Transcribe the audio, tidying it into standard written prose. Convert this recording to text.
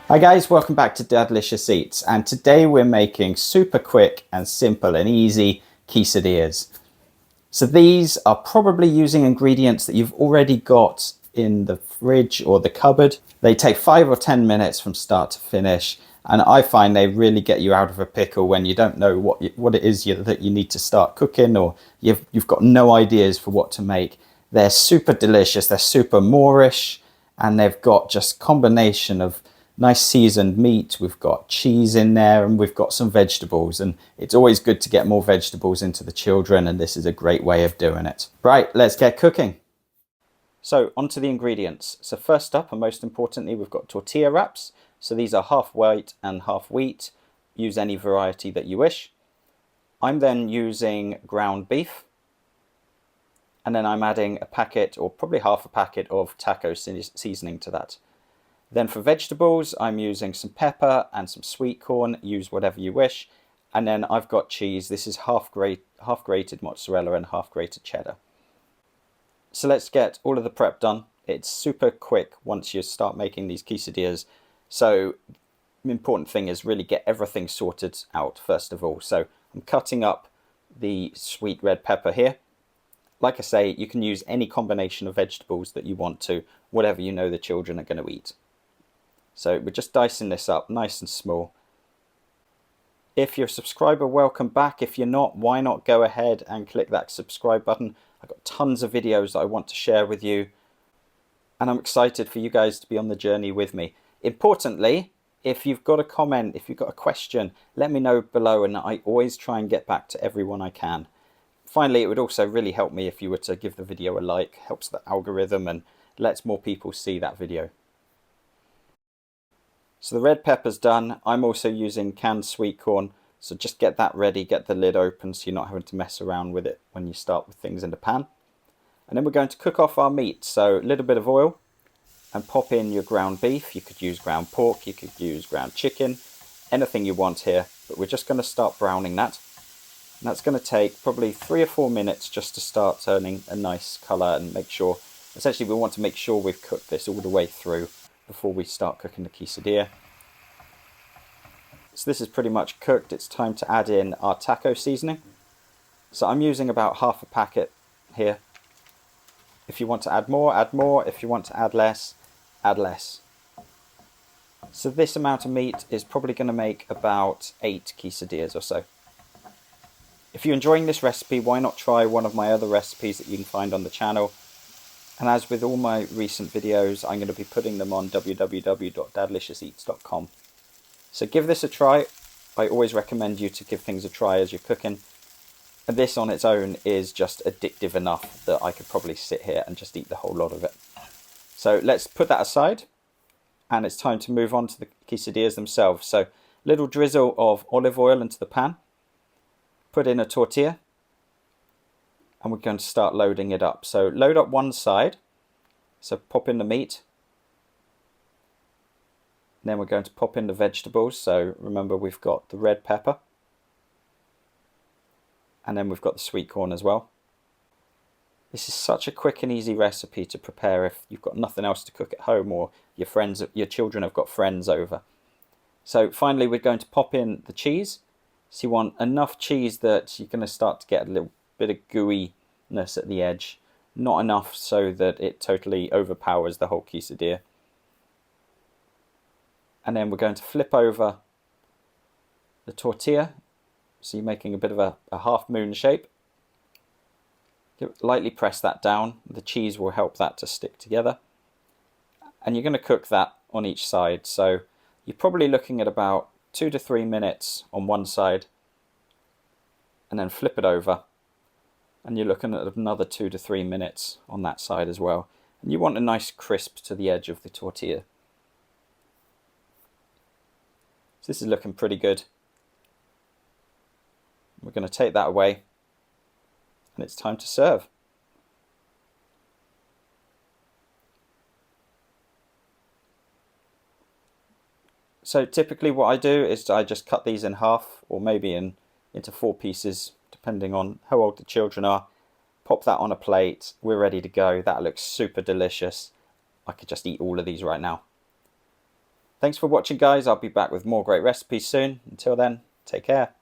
Hi guys, welcome back to Dadlicious Eats, and today we're making super quick and simple and easy quesadillas. So these are probably using ingredients that you've already got in the fridge or the cupboard. They take 5 or 10 minutes from start to finish, and I find they really get you out of a pickle when you don't know what it is that you need to start cooking, or you've got no ideas for what to make. They're super delicious, they're super Moorish, and they've got just combination of nice seasoned meat, we've got cheese in there, and we've got some vegetables, and it's always good to get more vegetables into the children, and this is a great way of doing it. Right, let's get cooking. So onto the ingredients. So first up, and most importantly, we've got tortilla wraps. So these are half white and half wheat. Use any variety that you wish. I'm then using ground beef, and then I'm adding a packet, or probably half a packet, of taco seasoning to that. Then for vegetables, I'm using some pepper and some sweet corn. Use whatever you wish. And then I've got cheese. This is half grated mozzarella and half grated cheddar. So let's get all of the prep done. It's super quick once you start making these quesadillas. So the important thing is really get everything sorted out first of all. So I'm cutting up the sweet red pepper here. Like I say, you can use any combination of vegetables that you want to, whatever you know the children are going to eat. So we're just dicing this up nice and small. If you're a subscriber, welcome back. If you're not, why not go ahead and click that subscribe button. I've got tons of videos that I want to share with you, and I'm excited for you guys to be on the journey with me. Importantly, if you've got a comment, if you've got a question, let me know below, and I always try and get back to everyone I can. Finally, it would also really help me if you were to give the video a like. Helps the algorithm and lets more people see that video. So the red pepper's done. I'm also using canned sweet corn, so just get that ready, get the lid open so you're not having to mess around with it when you start with things in the pan. And then we're going to cook off our meat, so a little bit of oil, and pop in your ground beef. You could use ground pork, you could use ground chicken, anything you want here, but we're just going to start browning that. And that's going to take probably 3 or 4 minutes just to start turning a nice colour, and make sure, essentially we want to make sure we've cooked this all the way through before we start cooking the quesadilla. So this is pretty much cooked. It's time to add in our taco seasoning. So I'm using about half a packet here. If you want to add more, add more. If you want to add less, add less. So this amount of meat is probably going to make about 8 quesadillas or so. If you're enjoying this recipe, why not try one of my other recipes that you can find on the channel. And as with all my recent videos, I'm going to be putting them on www.dadliciousEats.com. So give this a try. I always recommend you to give things a try as you're cooking. And this on its own is just addictive enough that I could probably sit here and just eat the whole lot of it. So let's put that aside. And it's time to move on to the quesadillas themselves. So little drizzle of olive oil into the pan. Put in a tortilla. And we're going to start loading it up. So load up one side. So pop in the meat. Then we're going to pop in the vegetables. So remember, we've got the red pepper. And then we've got the sweet corn as well. This is such a quick and easy recipe to prepare if you've got nothing else to cook at home, or your children have got friends over. So finally, we're going to pop in the cheese. So you want enough cheese that you're going to start to get a little bit of gooiness at the edge. Not enough so that it totally overpowers the whole quesadilla. And then we're going to flip over the tortilla. So you're making a bit of a half moon shape. Lightly press that down. The cheese will help that to stick together. And you're going to cook that on each side. So you're probably looking at about 2 to 3 minutes on one side. And then flip it over. And you're looking at another 2 to 3 minutes on that side as well. And you want a nice crisp to the edge of the tortilla. So this is looking pretty good. We're going to take that away, and it's time to serve. So typically what I do is I just cut these in half, or maybe into 4 pieces, depending on how old the children are. Pop that on a plate. We're ready to go. That looks super delicious. I could just eat all of these right now. Thanks for watching, guys. I'll be back with more great recipes soon. Until then, take care.